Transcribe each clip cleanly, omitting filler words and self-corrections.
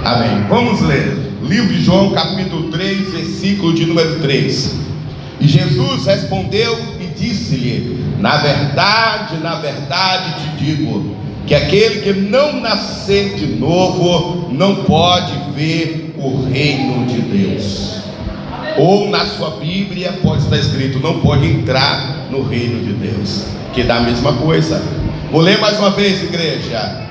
Amém. Vamos ler. Livro de João, capítulo 3, versículo de número 3. E Jesus respondeu e disse-lhe: na verdade te digo, que aquele que não nascer de novo não pode ver o reino de Deus. Ou na sua Bíblia pode estar escrito: não pode entrar no reino de Deus, que dá a mesma coisa. Vou ler mais uma vez, igreja.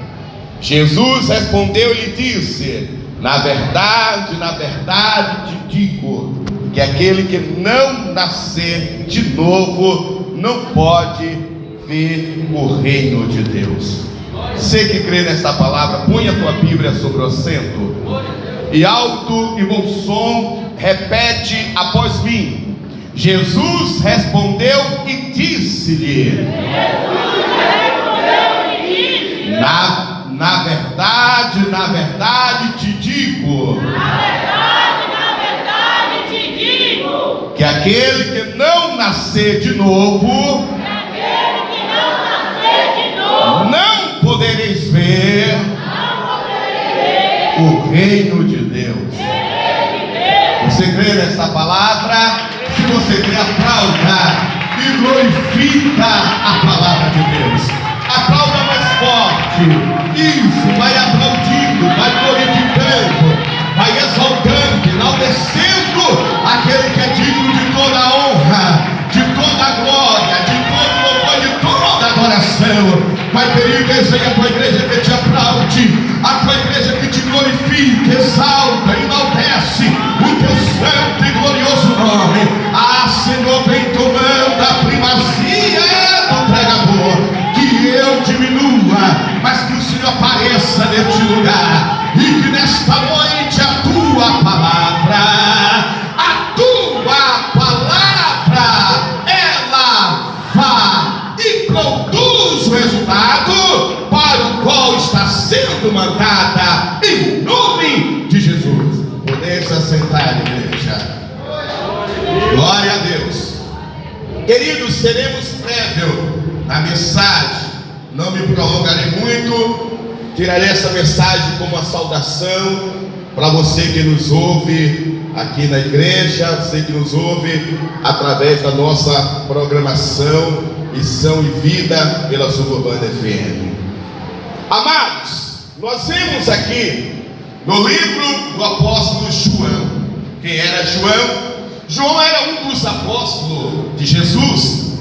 Jesus respondeu e lhe disse: na verdade te digo, que aquele que não nascer de novo não pode ver o reino de Deus. Você que crê nesta palavra, põe a tua Bíblia sobre o assento e alto e bom som repete após mim. Jesus respondeu e disse-lhe: na verdade te digo, que aquele que não nascer de novo, não podereis ver o reino de Deus. Você crê nessa palavra? Se você crê, aplauda e glorifica a palavra de Deus. Aplauda mais forte. Isso, vai aplaudindo, vai glorificando, vai exaltando, enaltecendo aquele que é digno de toda a honra, de toda a glória, de todo o louvor, de toda a adoração. Vai pedir igreja, a tua igreja que te aplaude, a tua igreja que te glorifica, exalta, enaltece o teu santo e glorioso nome. Ah, Senhor, vem tomando a primazia do pregador, que eu diminua, mas que o Senhor apareça neste lugar, e que nesta noite a tua palavra, ela vá e produz o resultado para o qual está sendo mandada, em nome de Jesus. Poder se assentar, igreja. Glória a Deus. Queridos, seremos prévio na mensagem. Não me prolongarei muito. Tirarei essa mensagem como uma saudação para você que nos ouve aqui na igreja, você que nos ouve através da nossa programação Missão e Vida pela Suburbana FM. Amados, nós vemos aqui no livro do apóstolo João. Quem era João? João era um dos apóstolos de Jesus,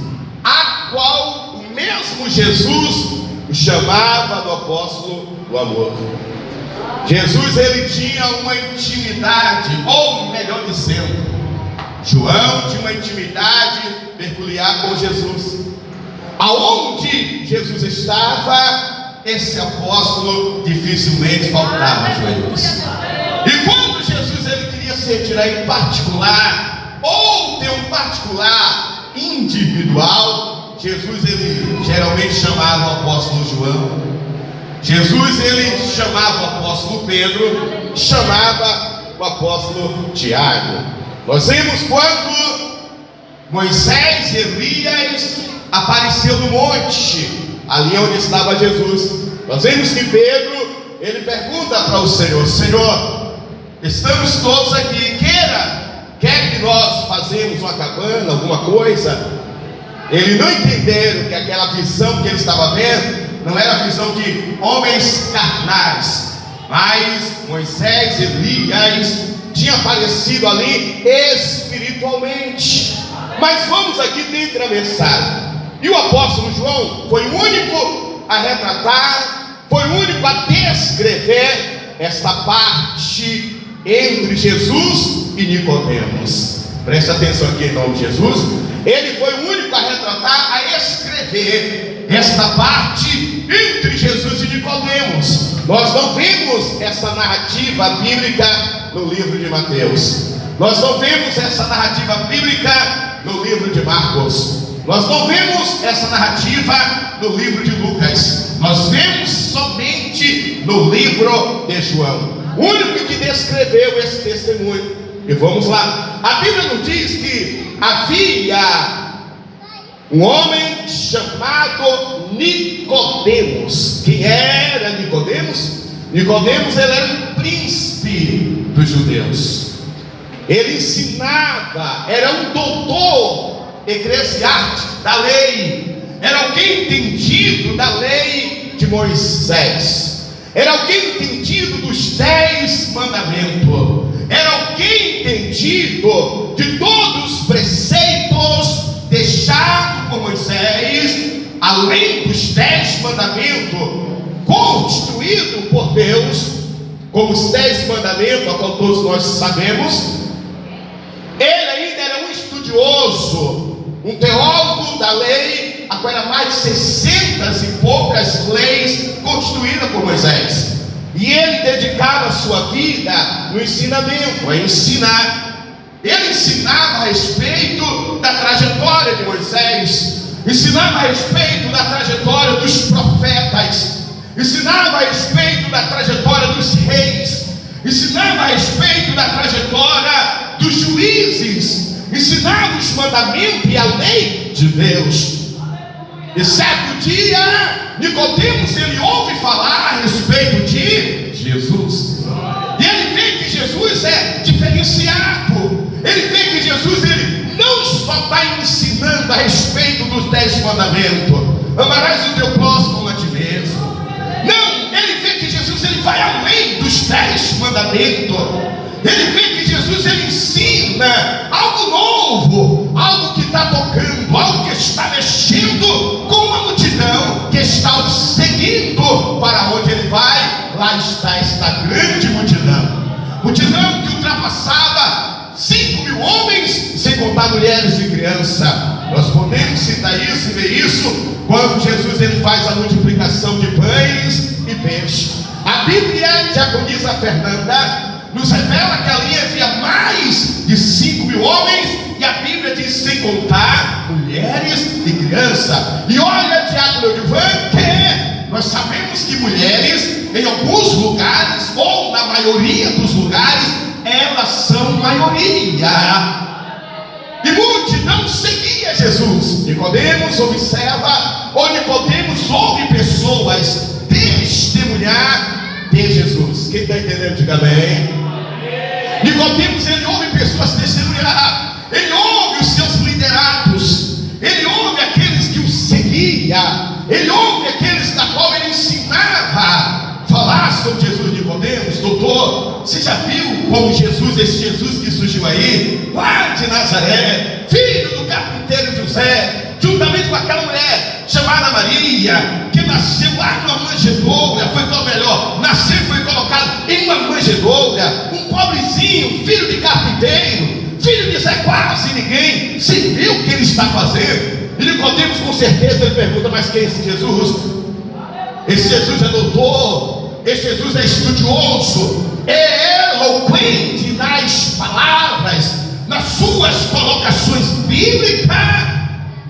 a qual o mesmo Jesus o chamava do apóstolo do amor. Jesus, ele tinha uma intimidade, ou melhor dizendo, João tinha uma intimidade peculiar com Jesus. Aonde Jesus estava, esse apóstolo dificilmente faltava joelhos. E quando Jesus ele queria se retirar em particular, ou ter um particular individual, Jesus ele geralmente chamava o apóstolo João. Jesus ele chamava o apóstolo Pedro, chamava o apóstolo Tiago. Nós vimos quando Moisés e Elias apareceu no monte, ali onde estava Jesus. Nós vemos que Pedro ele pergunta para o Senhor: Senhor, estamos todos aqui, quer que nós fazemos uma cabana, alguma coisa? Eles não entenderam que aquela visão que ele estava vendo não era a visão de homens carnais, mas Moisés e Elias tinham aparecido ali espiritualmente. Mas vamos aqui dentro da mensagem. E o apóstolo João foi o único a retratar, foi o único a descrever esta parte entre Jesus e Nicodemos. Preste atenção aqui em nome de Jesus. Ele foi o único a retratar, a escrever esta parte entre Jesus e Nicodemos. Nós não vemos essa narrativa bíblica no livro de Mateus. Nós não vemos essa narrativa bíblica no livro de Marcos. Nós não vemos essa narrativa no livro de Lucas. Nós vemos somente no livro de João, o único que descreveu esse testemunho. E vamos lá. A Bíblia nos diz que havia um homem chamado Nicodemos. Quem era Nicodemos? Nicodemos, ele era um príncipe mestre dos judeus. Ele ensinava, era um doutor eclesiástico da lei, era alguém entendido da lei de Moisés, era alguém entendido dos 10 mandamentos, era alguém entendido de todos os preceitos deixados por Moisés, além dos 10 mandamentos constituídos por Deus, como os 10 mandamentos, a qual todos nós sabemos. Ele ainda era um estudioso, um teólogo da lei, a qual era mais de 600 e poucas leis constituídas por Moisés. E ele dedicava a sua vida no ensinamento, a ensinar. Ele ensinava a respeito da trajetória de Moisés, ensinava a respeito da trajetória dos profetas, ensinava a respeito da trajetória dos reis, ensinava a respeito da trajetória dos juízes, ensinava os mandamentos e a lei de Deus. E certo dia, Nicodemos, ele ouve falar a respeito de Jesus, e ele vê que Jesus é diferenciado, ele vê que Jesus, ele não só está ensinando a respeito dos 10 mandamentos, amarás o teu próximo como a ti mesmo. Não, ele vê que Jesus, ele vai além dos 10 mandamentos. Ele vê que Jesus, ele ensina algo novo, algo que está tocando, algo que está mexendo com uma multidão que está o seguindo para onde ele vai. Lá está esta grande multidão, multidão que ultrapassava 5.000 homens, sem contar mulheres e crianças. Nós podemos citar isso e ver isso quando Jesus, ele faz a multiplicação de pães e peixes. A Bíblia, diaconisa Fernanda, nos revela que ali havia mais de 5.000 homens, e a Bíblia diz sem contar mulheres e crianças. E olha, diácono Edivan, que nós sabemos que mulheres, em alguns lugares, ou na maioria dos lugares, elas são maioria. E multidão seguia Jesus. Nicodemos observa, ou Nicodemos ouve pessoas testemunhar de Jesus. Quem está entendendo, diga amém. Nicodemos, ele ouve pessoas testemunhar, ele ouve os seus liderados, ele ouve aqueles que o seguiam, ele ouve aqueles da qual ele ensinava falar sobre Jesus. Nicodemos, doutor, você já viu como Jesus, esse Jesus que surgiu aí, lá de Nazaré, filho do carpinteiro José, juntamente com aquela mulher chamada Maria, que nasceu lá numa manjedoura, nasceu e foi colocado em uma manjedoura, um pobrezinho, filho de carpinteiro, filho de Zé quase ninguém, se viu o que ele está fazendo. E Nicodemos, com certeza, ele pergunta: mas quem é esse Jesus? Esse Jesus é doutor, esse Jesus é estudioso, é eloquente nas palavras, nas suas colocações bíblicas.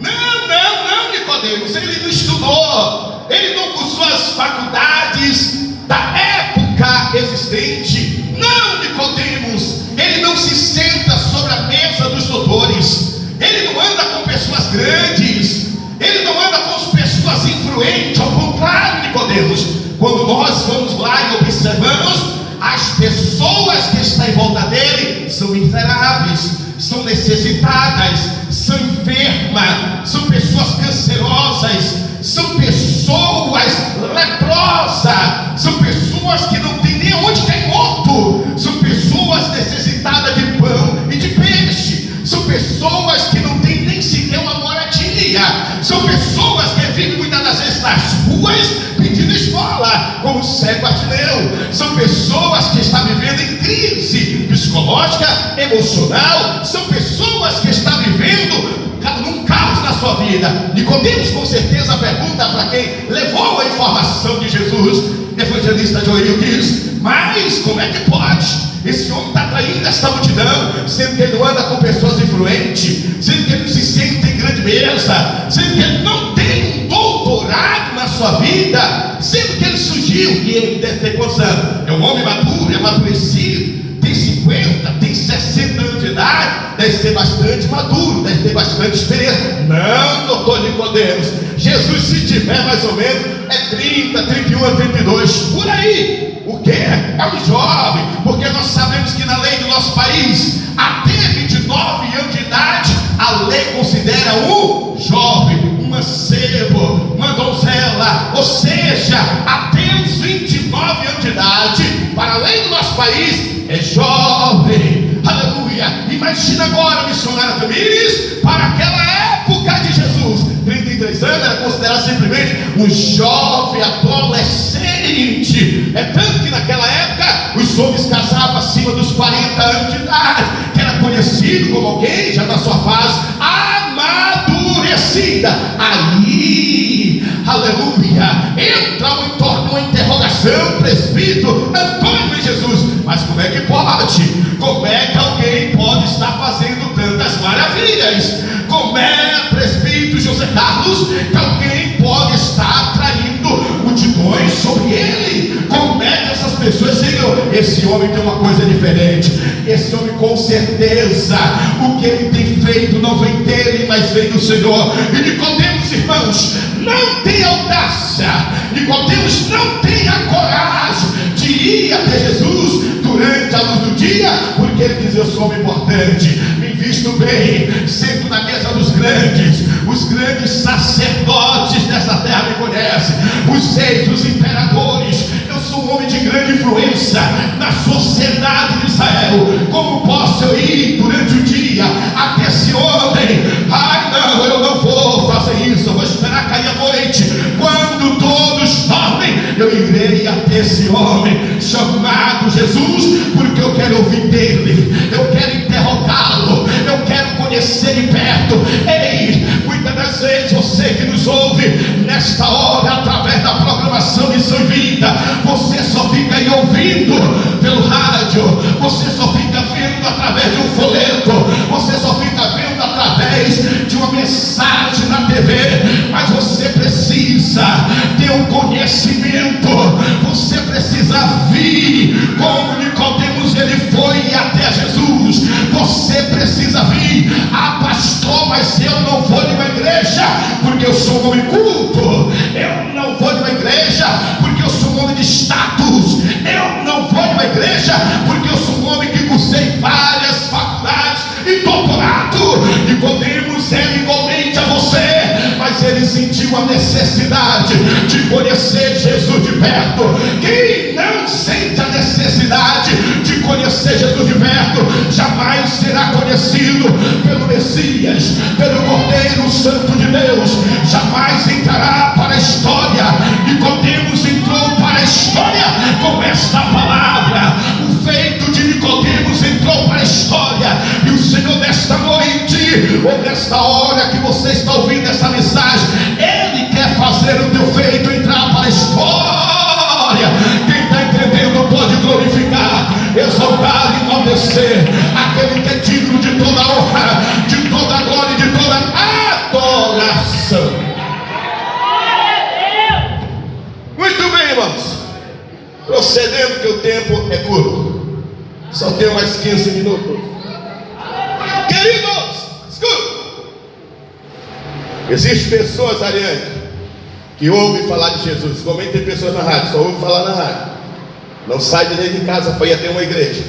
Não, Nicodemos, ele não estudou, ele não cursou as faculdades da época existente. Não, Nicodemos, ele não se senta sobre a mesa dos doutores, ele não anda com pessoas grandes, ele não anda com pessoas influentes. Ao contrário, Nicodemos, quando nós vamos lá e observamos, as pessoas que estão em volta dele são miseráveis, são necessitadas, são enfermas, são pessoas cancerosas, são pessoas leprosas, são pessoas que não têm nem onde cair morto, são pessoas necessitadas de pão e de peixe, são pessoas que não têm nem sequer uma moradia, são pessoas que vivem muitas das vezes nas ruas pedindo esmola, como o cego Bartimeu, são pessoas que estão vivendo em crise psicológica, emocional, são pessoas que estão vivendo num caos na sua vida. Nicodemos, com certeza, pergunta para quem levou a informação de Jesus. Evangelista Joel diz: mas como é que pode? Esse homem está traindo esta multidão, sendo que ele não anda com pessoas influentes, sendo que ele não se sente em grande mesa, sendo que ele não tem um doutorado na sua vida, sendo que ele surgiu, e ele deve ter quantos anos? É um homem maduro, é amadurecido, tem 50, tem 60 anos de idade, deve ser bastante maduro, deve ter bastante experiência. Não, doutor Nicodemos, Jesus, se tiver mais ou menos, é 30, 31 a 32, por aí. O que? É um jovem, porque nós sabemos que na lei do nosso país, até 29 anos de idade, a lei considera um jovem, um mancebo, uma donzela, ou seja, até os 29 anos de idade, para a lei do nosso país, é jovem. Aleluia. Imagina agora, missionária Tamires, para aquela época de Jesus, 33 anos era considerado simplesmente um jovem adolescente. É tanto que naquela época os homens casavam acima dos 40 anos de idade, que era conhecido como alguém já na sua fase amadurecida. Aí, aleluia, entra uma interrogação, presbítero Antônio em Jesus: mas como é que pode? Como é que alguém pode estar fazendo tantas maravilhas? Como é, presbítero José Carlos, que alguém pode estar atraindo multidões sobre ele? Como é que essas pessoas, Senhor, esse homem tem uma coisa diferente, esse homem com certeza, o que ele tem feito não vem dele, mas vem do Senhor. E Nicodemos, irmãos, não tem audácia, Nicodemos não tem a coragem de ir até Jesus durante a luz do dia, porque ele diz: eu sou homem importante, me visto bem, sento na mesa dos grandes, os grandes sacerdotes dessa terra me conhecem, os reis, os imperadores, eu sou um homem de grande influência na sociedade de Israel. Como posso eu ir durante o dia até esse homem? Ai não, eu não vou fazer isso, eu vou esperar cair a noite, quando todos dormem, eu irei até esse homem chamado Jesus, porque eu quero ouvir dele, eu quero interrogá-lo, eu quero conhecer de perto. Ei, muitas das vezes você que nos ouve nesta hora através da programação Missão e Vida, você só fica aí ouvindo pelo rádio, você só fica vendo através de um folheto, você só fica vendo através de uma mensagem na TV, mas você precisa ter um conhecimento, você precisa vir como Nicodemos, ele foi até Jesus. Você precisa vir: ah, pastor, mas eu não vou de uma igreja porque eu sou um homem culto, eu não vou de uma igreja porque eu sou um homem de status, eu não vou de uma igreja porque eu sou um homem que cursei várias faculdades e doutorado. Nicodemos era igualmente a você, mas ele sentiu a necessidade de conhecer Jesus de perto. Quem não sente a necessidade de conhecer Jesus de perto, jamais será conhecido pelo Messias, pelo Cordeiro Santo de Deus, jamais entrará para a história. Nicodemos entrou para a história com esta palavra. O feito de Nicodemos entrou para a história, e o Senhor nesta noite, ou nesta hora que você está ouvindo essa mensagem, Ele quer fazer o teu feito entrar para a história. Quem está entendendo pode glorificar, exaltar e enaltecer aquele que é digno de toda honra, de toda glória e de toda adoração. Muito bem, irmãos, procedendo, que o tempo é curto, só tenho mais 15 minutos. Queridos, escuta. Existem pessoas, Ariane, que ouvem falar de Jesus. Como tem pessoas na rádio, só ouvem falar na rádio, não sai de dentro de casa para ir até uma igreja.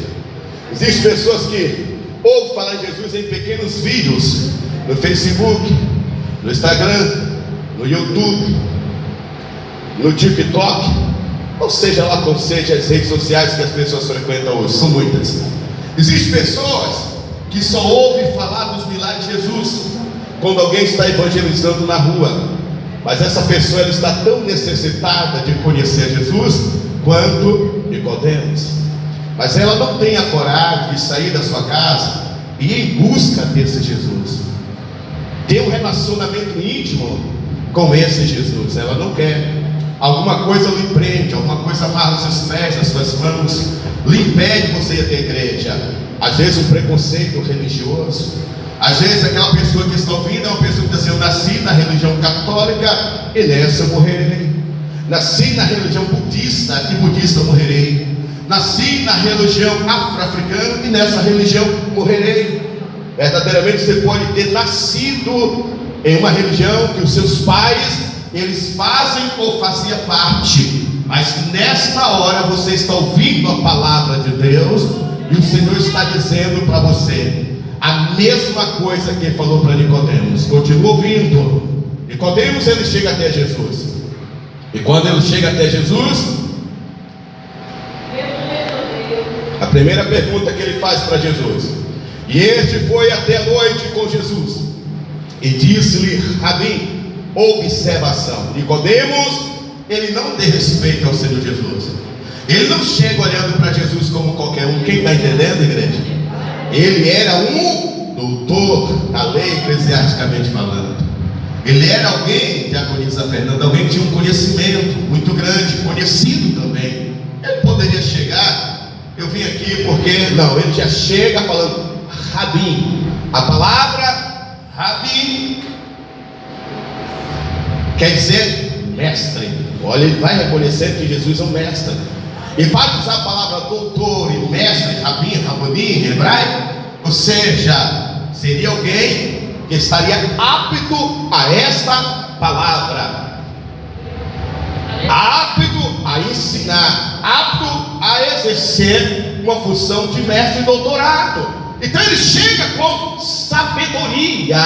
Existem pessoas que ouvem falar de Jesus em pequenos vídeos, no Facebook, no Instagram, no YouTube, no TikTok, ou seja lá qual seja as redes sociais que as pessoas frequentam hoje, são muitas. Existem pessoas que só ouvem falar dos milagres de Jesus quando alguém está evangelizando na rua, mas essa pessoa ela está tão necessitada de conhecer Jesus quanto Nicodemos, mas ela não tem a coragem de sair da sua casa e ir em busca desse Jesus, ter um relacionamento íntimo com esse Jesus. Ela não quer. Alguma coisa lhe prende, alguma coisa amarra os seus pés, as suas mãos, lhe impede você ir até a igreja. Às vezes um preconceito religioso, às vezes aquela pessoa que está ouvindo é uma pessoa que diz assim: eu nasci na religião católica e nessa eu morrerei. Nasci na religião budista e budista morrerei. Nasci na religião afro-africana e nessa religião morrerei. Verdadeiramente você pode ter nascido em uma religião que os seus pais eles fazem ou faziam parte, Mas nesta hora você está ouvindo a palavra de Deus, e o Senhor está dizendo para você a mesma coisa que ele falou para Nicodemos. Continua ouvindo. Nicodemos, ele chega até Jesus. E quando ele chega até Jesus, a primeira pergunta que ele faz para Jesus: e este foi até a noite com Jesus, e disse-lhe: Rabi, observação. Nicodemos, ele não dê respeito ao Senhor Jesus. Ele não chega olhando para Jesus como qualquer um. Quem está entendendo, igreja? Ele era um doutor da lei, eclesiasticamente falando. Ele era alguém, diaconisa Fernanda, alguém que tinha um conhecimento muito grande, conhecido também. Ele poderia chegar: eu vim aqui porque... Não, ele já chega falando Rabi. A palavra Rabi quer dizer mestre. Olha, ele vai reconhecer que Jesus é um mestre. E para usar a palavra doutor e mestre, Rabi, Raboni, em hebraico, ou seja, seria alguém que estaria apto a esta palavra, apto a ensinar, apto a exercer uma função de mestre e doutorado. Então ele chega com sabedoria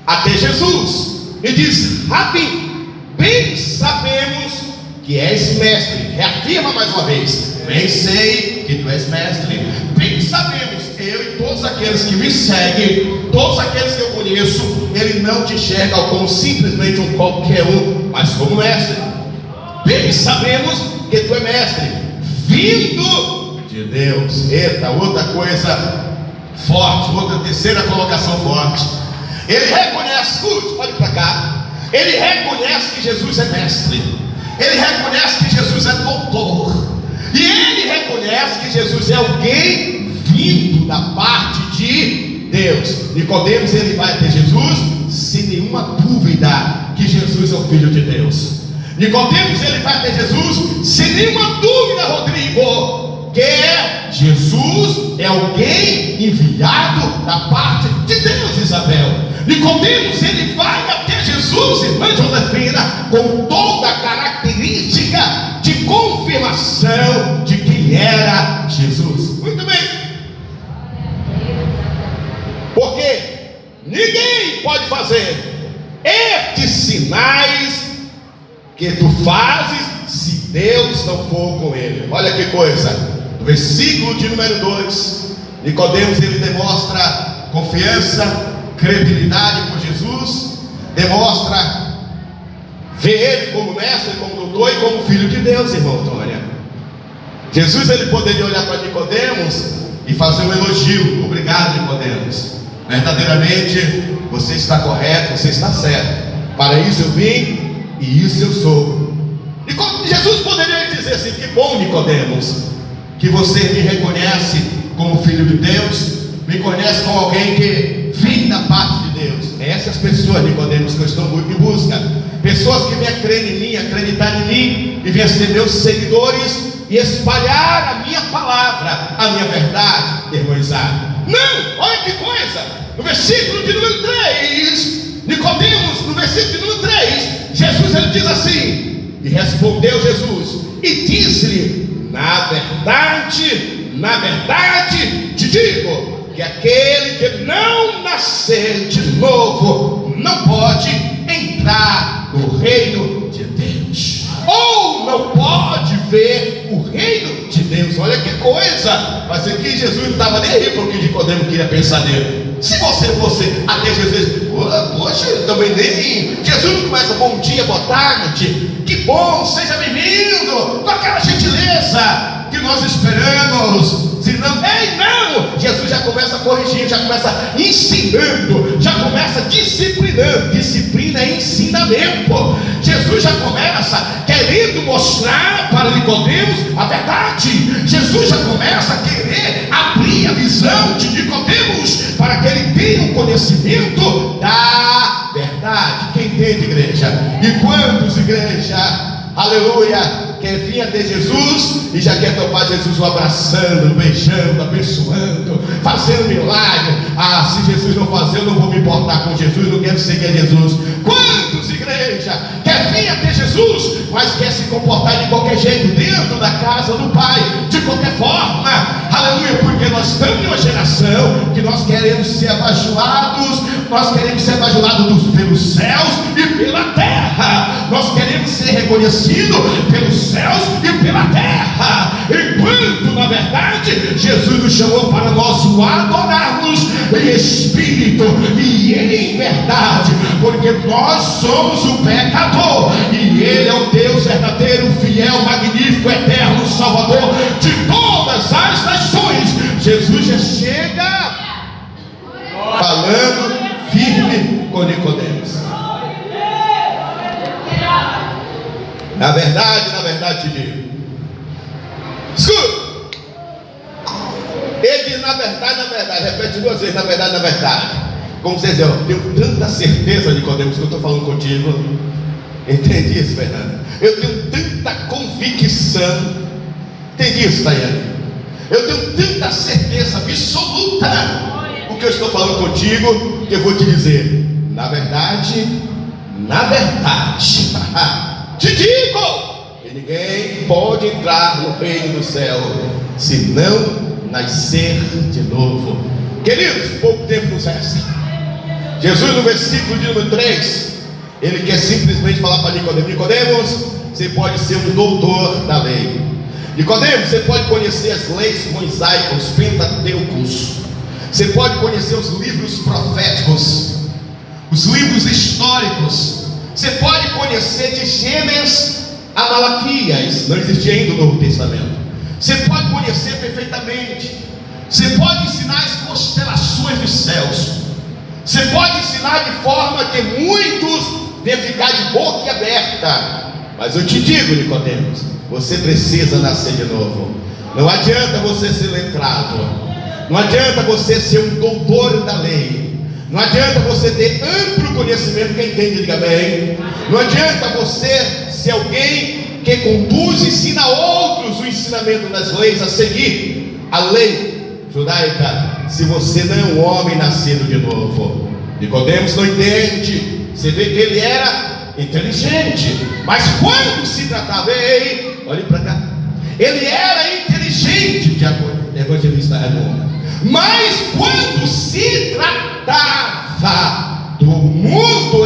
até Jesus e diz: Rabi, bem sabemos que és mestre. Reafirma mais uma vez: bem sei que tu és mestre. Bem sabemos, eu e todos aqueles que me seguem, todos aqueles que eu conheço, ele não te enxerga como simplesmente um qualquer um, mas como mestre. Bem sabemos que tu és mestre, vindo de Deus. Eita, outra coisa forte, outra terceira colocação forte. Ele reconhece, escute, olhe para cá. Ele reconhece que Jesus é mestre. Ele reconhece que Jesus é doutor. E ele reconhece que Jesus é alguém vindo da parte de Deus. Nicodemos, ele vai até Jesus sem nenhuma dúvida que Jesus é o Filho de Deus. Nicodemos, ele vai até Jesus sem nenhuma dúvida, Rodrigo, que Jesus é alguém enviado da parte de Deus, Isabel. Nicodemos, ele vai até Jesus, irmã Josefina, com toda a característica de confirmação de quem era Jesus. Muito bem. Porque ninguém pode fazer estes sinais que tu fazes se Deus não for com ele. Olha que coisa. No versículo de número 2, Nicodemos, ele demonstra confiança, credibilidade por Jesus, demonstra ver ele como mestre, como doutor e como filho de Deus, irmão Antônia. Jesus, ele poderia olhar para Nicodemos e fazer um elogio: obrigado, Nicodemos, verdadeiramente você está correto, você está certo, para isso eu vim e isso eu sou. E Jesus poderia dizer assim: que bom, Nicodemos, que você me reconhece como filho de Deus, me conhece como alguém que vem da parte de Deus. É essas pessoas, Nicodemos, que eu estou muito em busca. Pessoas que venham crer em mim, acreditar em mim, e venham ser meus seguidores e espalhar a minha palavra, a minha verdade, irmão Isaac. Não, olha que coisa. No versículo de número 3, Nicodemos, no versículo de número 3, Jesus, ele diz assim: e respondeu Jesus e disse-lhe: na verdade te digo, que aquele que não nascer de novo não pode entrar no reino de Deus, ou não pode ver o reino de Deus. Olha que coisa. Mas aqui Jesus não estava nem aí para o que Nicodemos queria pensar dele. Se você fosse até Jesus, poxa, também nem. Jesus não começa: bom dia, boa tarde, que bom, seja bem-vindo, com aquela gentileza que nós esperamos. Se não, ei, não! Jesus já começa corrigindo, já começa ensinando, já começa disciplinando. Disciplina é ensinamento. Jesus já começa querendo mostrar para Nicodemos a verdade. Jesus já começa a querer abrir a visão de Nicodemos para que ele tenha um conhecimento da verdade. Quem entende, igreja? E quantos, igreja, aleluia, quer vir até Jesus e já quer topar Jesus o abraçando, beijando, abençoando, fazendo milagre? Ah, se Jesus não fazer, eu não vou me importar com Jesus, não quero seguir a Jesus. Quantos, igreja, igreja, quer vir até Jesus, mas quer se comportar de qualquer jeito dentro da casa do Pai, de qualquer forma, aleluia, porque nós estamos em uma geração que nós queremos ser abajulados pelos céus e pela terra, nós queremos ser reconhecidos pelos céus e pela terra, enquanto na verdade Jesus nos chamou para nós o adorarmos em espírito e em verdade, porque nós somos o pecador e Ele é o Deus verdadeiro, fiel, magnífico, eterno, Salvador de todas as nações. Jesus já chega falando firme com Nicodemos. Na verdade te digo. Escuta. Ele diz na verdade, repete 2 vezes, na verdade. Como você diz, eu tenho tanta certeza, Nicodemos, que eu estou falando contigo. Entende isso, Fernanda? Eu tenho tanta convicção. Entende isso, Tayane? Eu tenho tanta certeza absoluta o que eu estou falando contigo, que eu vou te dizer. Na verdade, te digo que ninguém pode entrar no reino do céu se não nascer de novo. Queridos, pouco tempo nos resta. Jesus, no versículo de número 3, ele quer simplesmente falar para Nicodemos: Nicodemos, você pode ser um doutor da lei. Nicodemos, você pode conhecer as leis mosaicas, os pentateucos. Você pode conhecer os livros proféticos, os livros históricos. Você pode conhecer de Gênesis a Malaquias. Não existia ainda o Novo Testamento. Você pode conhecer perfeitamente. Você pode ensinar as constelações dos céus. Você pode ensinar de forma que muitos vão ficar de boca aberta. Mas eu te digo, Nicodemos, você precisa nascer de novo. Não adianta você ser letrado, não adianta você ser um doutor da lei, não adianta você ter amplo conhecimento. Quem entende, diga bem. Não adianta você ser alguém que conduz e ensina outros o ensinamento das leis, a seguir a lei judaica, se você não é um homem nascido de novo. Nicodemos não entende. Você vê que ele era inteligente, mas quando se tratava, olhe para cá, ele era inteligente, de acordo com o evangelista Raimundo, mas quando se tratava do mundo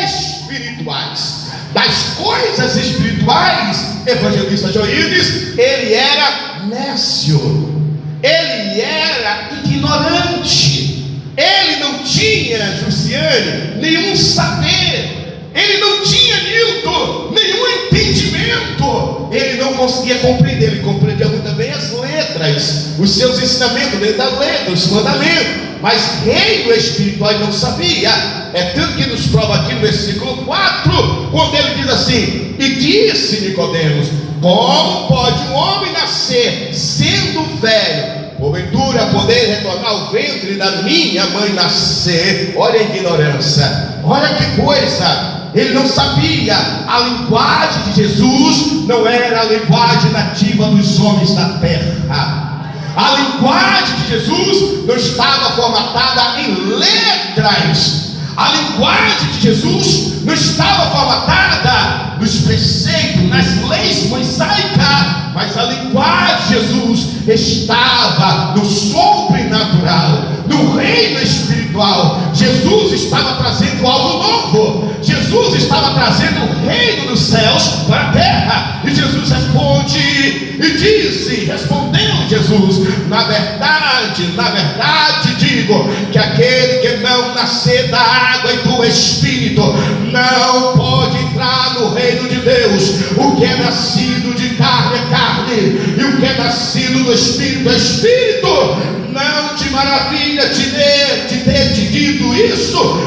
espirituais, das coisas espirituais, evangelista Joídes, ele era nécio, ele era ignorante, ele não tinha, Jussiane, nenhum saber, ele não tinha, Nilton, nenhum entendimento, ele não conseguia compreender. Ele compreendia muito bem as letras, os seus ensinamentos dentro da letra, os mandamentos, mas reino espiritual ele não sabia. É tanto que nos prova aqui no versículo 4, quando ele diz assim: e disse Nicodemos, como pode um homem nascer sendo velho, porventura poder retornar ao ventre da minha mãe nascer? Olha a ignorância, olha que coisa. Ele não sabia. A linguagem de Jesus não era a linguagem nativa dos homens da terra. A linguagem de Jesus não estava formatada em letras. A linguagem de Jesus não estava formatada nos preceitos, nas leis mosaicas, mas a linguagem de Jesus estava no sobrenatural, no reino espiritual. Jesus estava trazendo algo novo. Jesus estava trazendo o reino dos céus para a terra. E Jesus responde e disse, respondeu Jesus: na verdade digo que aquele que não nascer da água e do Espírito não pode entrar no reino de Deus. O que é nascido de carne é carne, e o que é nascido do Espírito é Espírito. Não te maravilha de ter te dito isso?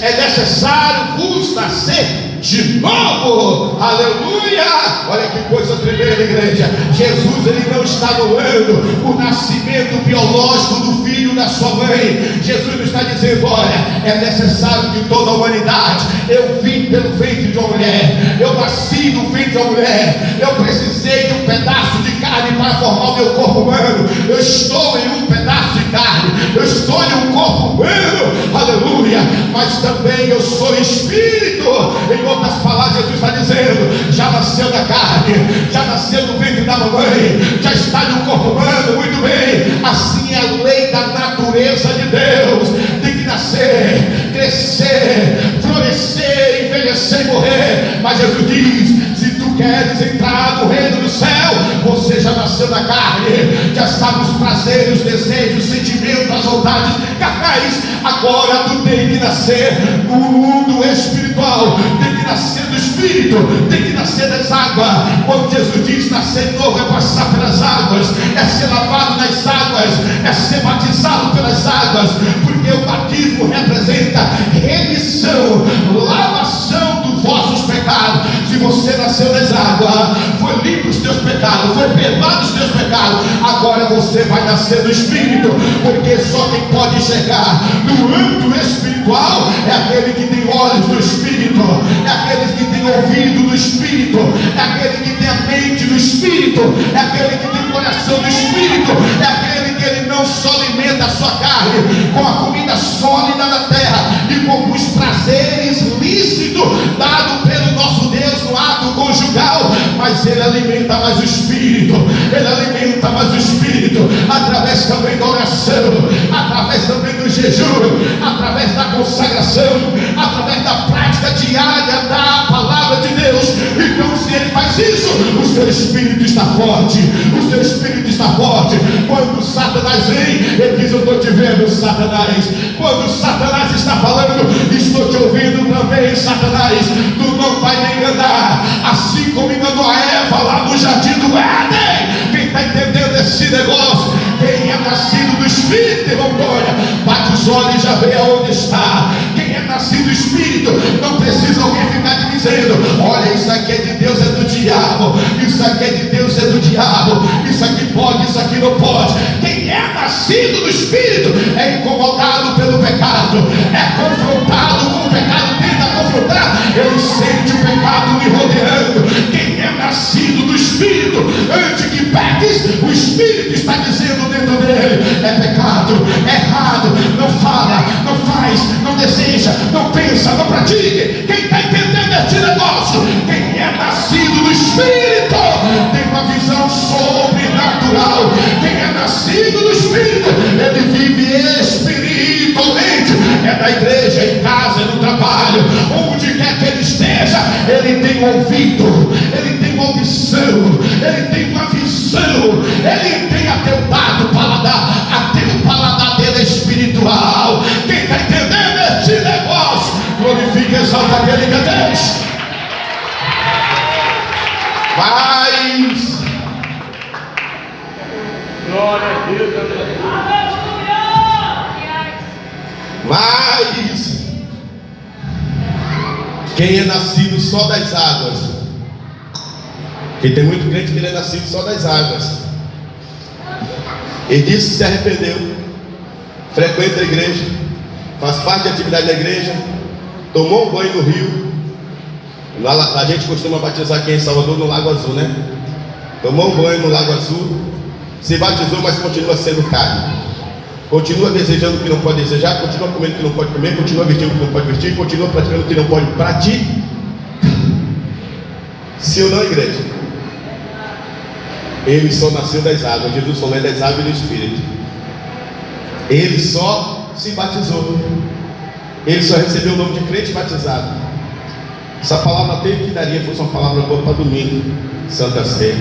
É necessário vos nascer de novo. Aleluia! Olha que coisa tremenda, igreja. Jesus, ele não está anulando o nascimento biológico do filho da sua mãe. Jesus não está dizendo: olha, é necessário que toda a humanidade, eu vim pelo ventre de uma mulher, eu nasci no ventre de uma mulher, eu precisei de um pedaço de carne para formar o meu corpo humano. Eu estou em um pedaço de carne, eu estou em um corpo humano. Aleluia! mas também eu sou espírito. Em outras palavras, Jesus está dizendo: já nasceu da carne, já nasceu do ventre da mamãe, já está no corpo humano. Muito bem, assim é a lei da natureza de Deus. Tem que nascer, crescer, florescer, envelhecer e morrer. Mas Jesus diz: se tu queres entrar no reino do céu, você já nasceu da carne, já sabe os prazeres, os desejos, os sentimentos, as vontades carnais. Agora tu tem que nascer no mundo espiritual, tem que nascer do Espírito, tem que nascer das águas. Quando Jesus diz nascer de novo, é passar pelas águas, é ser lavado nas águas, é ser batizado pelas águas, porque o batismo representa remissão, lavação dos vossos pecados. Se você nasceu das águas, foi limpo os teus pecados, foi perdoado os teus pecados, agora você vai nascer do Espírito, porque só quem pode chegar no âmbito espiritual é aquele que tem olhos do Espírito, é aquele que tem ouvido do Espírito, é aquele que tem a mente do Espírito, é aquele que tem o coração do Espírito, é aquele que ele não só alimenta a sua carne com a comida sólida da terra e com os prazeres lícitos dados pelo nosso Deus no ato conjugal, mas ele alimenta mais o Espírito, ele alimenta mais o Espírito através também da oração, através também do jejum, através da consagração, através da prática diária da palavra de Deus. Então, se ele faz isso, o seu espírito está forte, o seu espírito está forte. Quando Satanás vem, ele diz: eu estou te vendo, Satanás. Quando Satanás está falando, estou te ouvindo também, Satanás. Tu não vai me enganar, assim como enganou a Eva lá no jardim do Éden. Quem está entendendo esse negócio? Quem é nascido do Espírito, irmão Antônia, bate os olhos e já vê aonde está. Quem é nascido do Espírito, não precisa alguém ficar te dizendo: olha, isso aqui é de Deus, é do diabo, isso aqui é de Deus, é do diabo, isso aqui pode, isso aqui não pode. Quem é nascido do Espírito é incomodado pelo pecado, é confrontado com o pecado, tenta confrontar, ele sente o pecado lhe rodeando. Quem é nascido do Espírito, antes que peques, o Espírito está dizendo dentro dele: é pecado, é errado, não fala, não faz, não deseja, não pensa, não pratique. Quem está entendendo este negócio? Quem é nascido do Espírito tem uma visão sobrenatural. Quem é nascido do Espírito, ele vive espiritualmente. É da igreja, em casa, no trabalho, onde quer que ele esteja, ele tem ouvido, ele tem uma audição, ele tem uma visão, ele tem até o dado paladar, até o paladar dele é espiritual. Quem está entendendo esse negócio, glorifica, exalta a Deus. Mas glória a Deus, mas quem é nascido só das águas, que tem muito crente que ele é nascido só das águas, ele disse que se arrependeu, frequenta a igreja, faz parte da atividade da igreja, tomou um banho no rio. Lá, a gente costuma batizar aqui em Salvador no Lago Azul, né? Tomou um banho no Lago Azul, se batizou, mas continua sendo carne, continua desejando o que não pode desejar, continua comendo o que não pode comer, continua vestindo o que não pode vestir, continua praticando o que não pode praticar. Sim ou não, igreja? Ele só nasceu das águas. Jesus falou: é das águas e do Espírito. Ele só se batizou, ele só recebeu o nome de crente batizado. Essa palavra até que daria fosse uma palavra boa para domingo, Santa Ceia.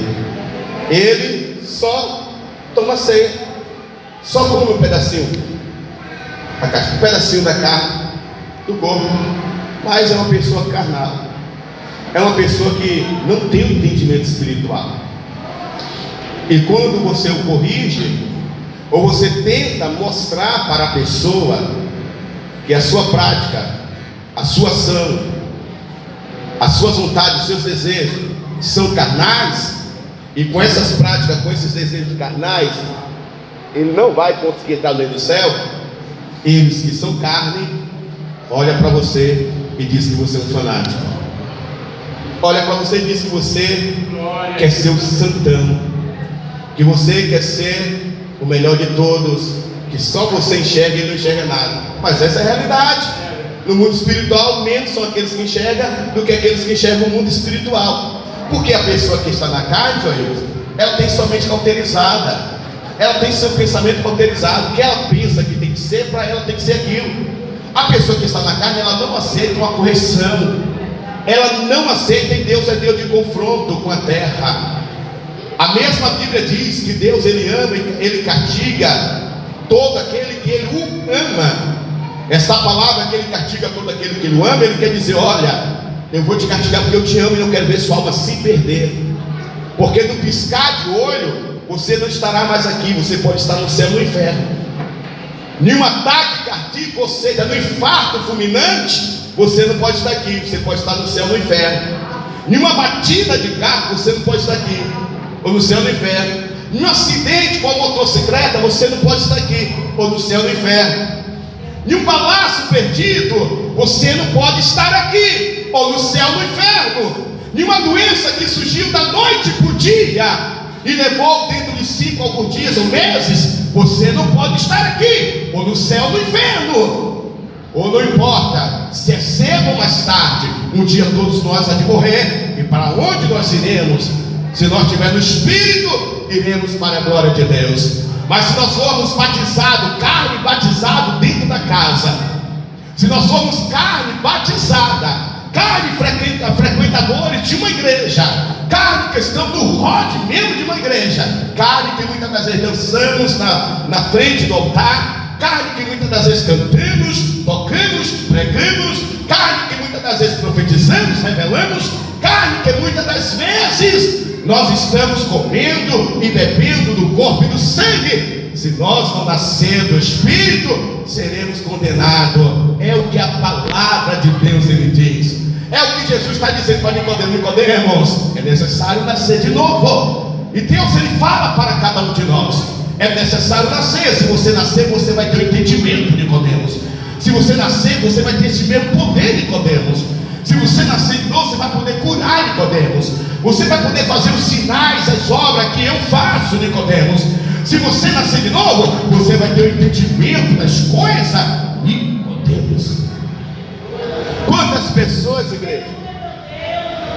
Ele só toma ceia, só come um pedacinho da carne do corpo, mas é uma pessoa carnal, é uma pessoa que não tem um entendimento espiritual. E quando você o corrige, ou você tenta mostrar para a pessoa que a sua prática, a sua ação, as suas vontades, os seus desejos são carnais, e com essas práticas, com esses desejos carnais, ele não vai conseguir entrar no reino do céu. Eles que são carne, olha para você e diz que você é um fanático. Olha para você e diz que você quer ser o santão, que você quer ser o melhor de todos, que só você enxerga e não enxerga nada. Mas essa é a realidade. No mundo espiritual, menos são aqueles que enxergam do que aqueles que enxergam o mundo espiritual. Porque a pessoa que está na carne, ela tem sua mente cauterizada, ela tem seu pensamento cauterizado. O que ela pensa que tem que ser, para ela tem que ser aquilo. A pessoa que está na carne, ela não aceita uma correção, ela não aceita, e Deus é Deus de confronto com a terra. A mesma Bíblia diz que Deus, Ele ama, Ele castiga todo aquele que Ele o ama. Essa palavra que Ele castiga todo aquele que Ele o ama, Ele quer dizer: olha, eu vou te castigar porque eu te amo e não quero ver sua alma se perder. Porque no piscar de olho, você não estará mais aqui, você pode estar no céu ou no inferno. Nenhum ataque cardíaco, ou seja, no infarto fulminante, você não pode estar aqui, você pode estar no céu ou no inferno. Nenhuma batida de carro, você não pode estar aqui, ou no céu ou no inferno. Nenhum acidente com a motocicleta, você não pode estar aqui, ou no céu ou no inferno. Nenhum balaço perdido, você não pode estar aqui, ou no céu ou no inferno. Nenhuma doença que surgiu da noite para o dia e levou dentro de 5 alguns dias ou meses, você não pode estar aqui, ou no céu ou no inferno. Ou não importa se é cedo ou mais tarde, um dia todos nós há de morrer. E para onde nós iremos? Se nós estivermos no Espírito, iremos para a glória de Deus. Mas se nós formos batizados, carne batizado dentro da casa, se nós formos carne batizada, carne frequentadores de uma igreja, carne questão do rote mesmo de uma igreja, carne que muitas das vezes dançamos na frente do altar, carne que muitas das vezes cantamos, tocamos, pregamos, carne que muitas das vezes profetizamos, revelamos, carne que muitas das vezes nós estamos comendo e bebendo do corpo e do sangue. Se nós não nascer do Espírito, seremos condenados. É o que a palavra de Deus ele diz. É o que Jesus está dizendo para Nicodemos: Nicodemos, é necessário nascer de novo. E Deus ele fala para cada um de nós: é necessário nascer. Se você nascer, você vai ter o entendimento, Nicodemos. Se você nascer, você vai ter esse mesmo poder, Nicodemos. Se você nascer de novo, você vai poder curar, Nicodemos. Você vai poder fazer os sinais, as obras que eu faço, Nicodemos. Se você nascer de novo, você vai ter o entendimento das coisas, Nicodemos. Quantas pessoas, igreja,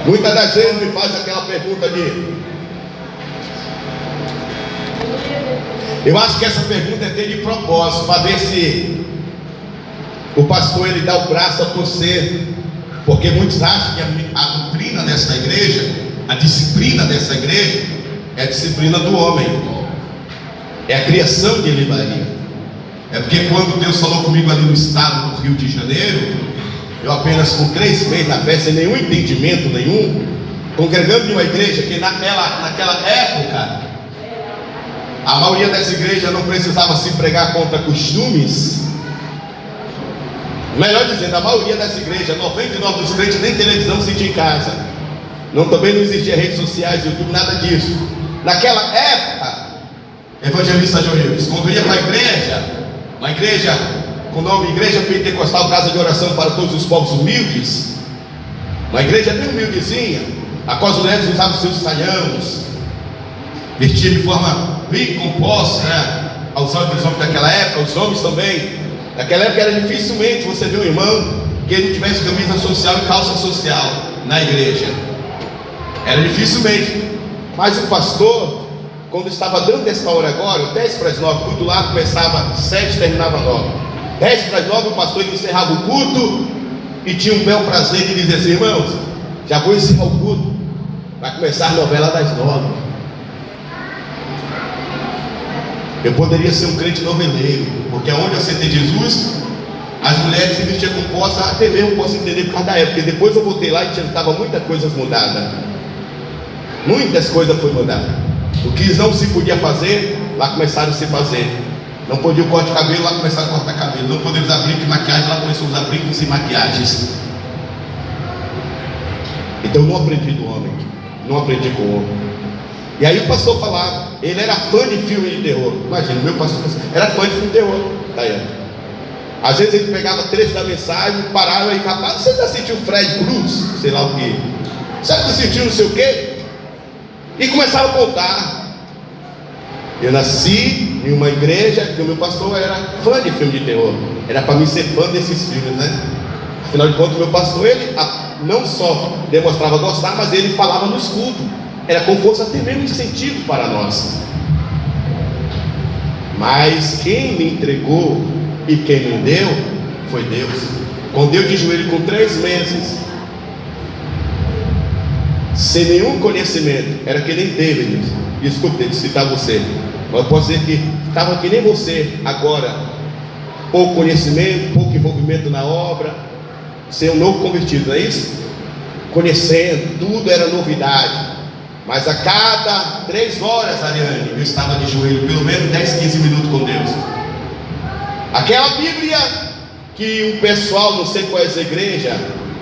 muitas das vezes me fazem aquela pergunta eu acho que essa pergunta é ter de propósito, para ver se o pastor ele dá o braço a torcer. Porque muitos acham que a doutrina dessa igreja, a disciplina dessa igreja, é a disciplina do homem, é a criação de Elimaria. É porque quando Deus falou comigo ali no estado do Rio de Janeiro, eu apenas com 3 meses na fé, sem nenhum entendimento nenhum, congregando em uma igreja que naquela época, a maioria das igrejas não precisava se pregar contra costumes. Melhor dizendo, a maioria das igrejas, 99% dos crentes, nem televisão se tinha em casa. Também não existia redes sociais, YouTube, nada disso. Naquela época, evangelista Joilson, quando ia para a igreja, uma igreja com o nome Igreja Pentecostal, Casa de Oração para Todos os Povos Humildes, uma igreja bem humildezinha, a qual os mulheres usavam seus saiãos, vestiam de forma bem composta, né? Aos olhos dos homens daquela época, os homens também. Naquela época era dificilmente você ver um irmão que ele tivesse camisa social e calça social na igreja. Era dificilmente. Mas o pastor, quando estava dando essa hora agora, 10 para as 9, o culto lá começava às 7 e terminava às 9. 10 para as 9 o pastor encerrava o culto e tinha um bel prazer de dizer assim: irmãos, já vou encerrar o culto, vai começar a novela das 9. Eu poderia ser um crente noveleiro, porque onde eu aceitei Jesus, as mulheres se vestiam com poça, até mesmo posso entender por causa da época, porque depois eu voltei lá e estava muitas coisas mudadas. Muitas coisas foram mudadas. O que não se podia fazer, lá começaram a se fazer. Não podia o corte de cabelo, lá começaram a cortar cabelo. Não podia usar brinco e maquiagem, lá começou a usar brincos e maquiagens. Então eu não aprendi do homem, não aprendi com o homem. E aí o pastor falava, ele era fã de filme de terror. Imagina, o meu pastor era fã de filme de terror. Às vezes ele pegava trecho da mensagem, parava e rapaz, você já assistiu Fred Cruz? Sei lá o que. Você já assistiu não sei o que? E começava a contar. Eu nasci em uma igreja que o meu pastor era fã de filme de terror. Era para mim ser fã desses filmes, né? Afinal de contas, meu pastor, ele não só demonstrava gostar, mas ele falava nos cultos. Era como fosse até mesmo incentivo para nós. Mas quem me entregou e quem me deu foi Deus. Quando eu de joelho com 3 meses, sem nenhum conhecimento, era que nem David, desculpe ter de citar você, mas eu posso dizer que estava que nem você agora, pouco conhecimento, pouco envolvimento na obra, ser um novo convertido, não é isso? Conhecendo, tudo era novidade. Mas a cada 3 horas, Ariane, eu estava de joelho, pelo menos 10, 15 minutos com Deus. Aquela Bíblia que o pessoal, não sei qual é essa igreja,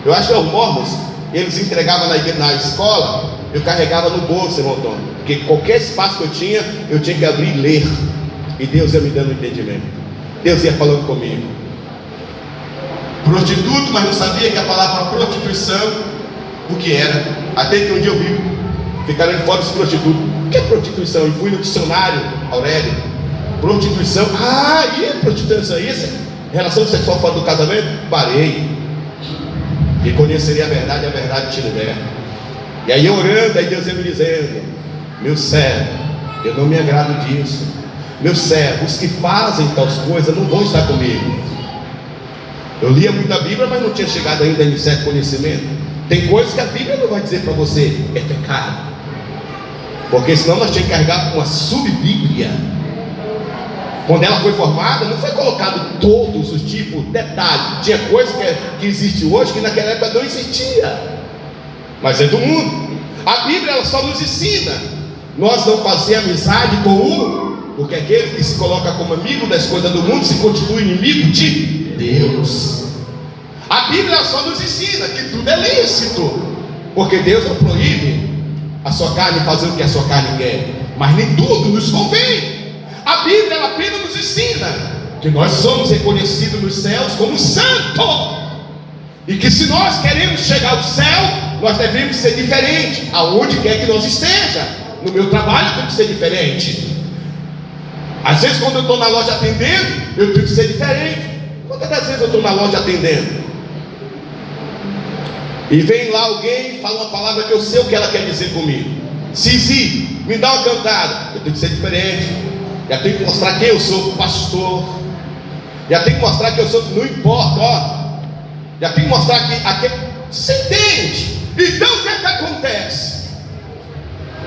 eu acho que é os mormons, eles entregavam na escola, eu carregava no bolso, irmão Tom, porque qualquer espaço que eu tinha que abrir e ler, e Deus ia me dando entendimento, Deus ia falando comigo. Prostituto, mas não sabia que a palavra prostituição, o que era, até que um dia eu vi, ficaram fora dos prostitutos. O que é prostituição? E fui no dicionário, Aurélio, prostituição, prostituição é isso? Relação sexual fora do casamento? Parei. E conheceria a verdade te liberta. E aí orando, aí Deus ia me dizendo: meu servo, eu não me agrado disso. Meu servo, os que fazem tais coisas não vão estar comigo. Eu lia muita Bíblia, mas não tinha chegado ainda em certo conhecimento. Tem coisas que a Bíblia não vai dizer para você, é pecado, porque senão nós tínhamos que carregar uma subbíblia. Quando ela foi formada, não foi colocado todos os tipos, detalhes. Tinha coisa que existe hoje que naquela época não existia, mas é do mundo. A Bíblia ela só nos ensina nós não fazer amizade com o, porque aquele que se coloca como amigo das coisas do mundo se constitui inimigo de Deus. A Bíblia só nos ensina que tudo é lícito, porque Deus não proíbe a sua carne fazer o que a sua carne quer, mas nem tudo nos convém. A Bíblia ela apenas nos ensina que nós somos reconhecidos nos céus como santo, e que se nós queremos chegar ao céu, nós devemos ser diferentes aonde quer que nós esteja. No meu trabalho eu tenho que ser diferente. Às vezes quando eu estou na loja atendendo, eu tenho que ser diferente. Quantas das vezes eu estou na loja atendendo e vem lá alguém e fala uma palavra que eu sei o que ela quer dizer comigo. Zizi, me dá uma cantada. Eu tenho que ser diferente. Já tenho que mostrar quem eu sou, pastor. Já tenho que mostrar que eu sou, não importa, ó. Já tenho que mostrar que você entende. Então o que é que acontece?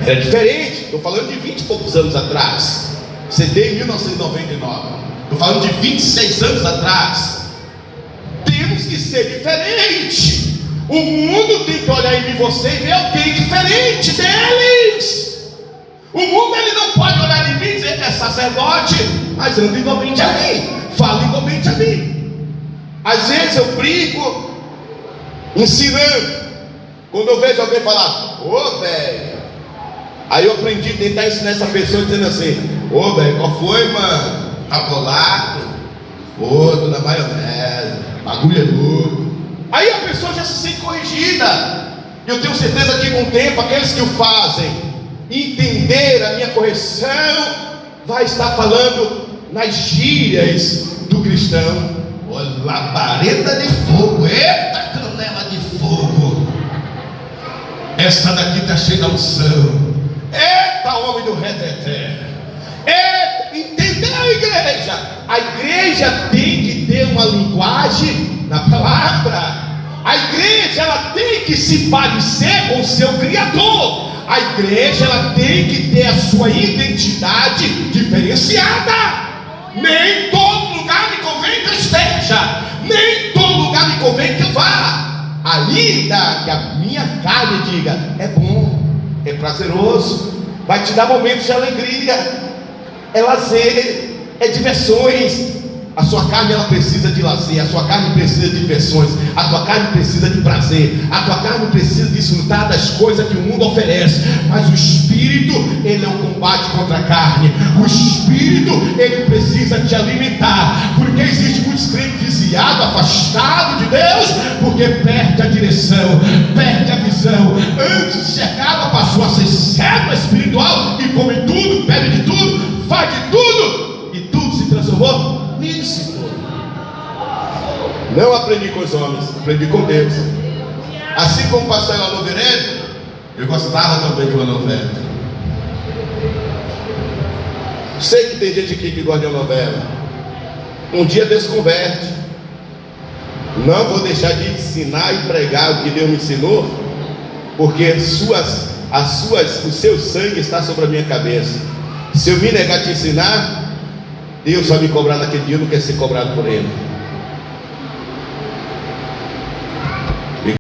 Era diferente. Estou falando de 20 e poucos anos atrás. CD em 1999. Estou falando de 26 anos atrás. Temos que ser diferente. O mundo tem que olhar em você e ver alguém diferente deles. O mundo ele não pode olhar em mim e dizer: é sacerdote, mas anda igualmente a mim, fala igualmente a mim. Às vezes eu brinco ensinando. Quando eu vejo alguém falar: ô velho, aí eu aprendi a tentar ensinar essa pessoa dizendo assim: ô velho, qual foi, mano? Tá bolado? Ô, tô na maionese, bagulho é louco. Aí a pessoa já se sente corrigida. Eu tenho certeza que com o tempo aqueles que o fazem entender a minha correção vai estar falando nas gírias do cristão. Olha, labareda de fogo, eita canela de fogo, essa daqui está cheia da unção, eita homem do reteté, entendeu, igreja? A igreja tem que ter uma linguagem na palavra. A igreja ela tem que se parecer com o seu Criador. A igreja ela tem que ter a sua identidade diferenciada. Nem todo lugar me convém que eu esteja, nem todo lugar me convém que eu vá, ainda que a minha carne diga: é bom, é prazeroso, vai te dar momentos de alegria, é lazer, é diversões. A sua carne ela precisa de lazer, a sua carne precisa de diversões, a tua carne precisa de prazer, a tua carne precisa desfrutar das coisas que o mundo oferece. Mas o Espírito, ele é um combate contra a carne. O Espírito, ele precisa te alimentar, porque existe muitos crentes desviados, afastados de Deus, porque perde a direção, perde a visão. Antes chegava, passou a ser cego espiritual e come tudo, bebe de tudo, faz de tudo, e tudo se transformou lícito. Não aprendi com os homens, aprendi com Deus. Assim como o pastor Elano Verelli, eu gostava também de uma novela. Sei que tem gente aqui que gosta de uma novela. Um dia Deus converte. Não vou deixar de ensinar e pregar o que Deus me ensinou, porque o seu sangue está sobre a minha cabeça. Se eu me negar a te ensinar, Deus vai me cobrar naquele dia, eu não quero ser cobrado por Ele.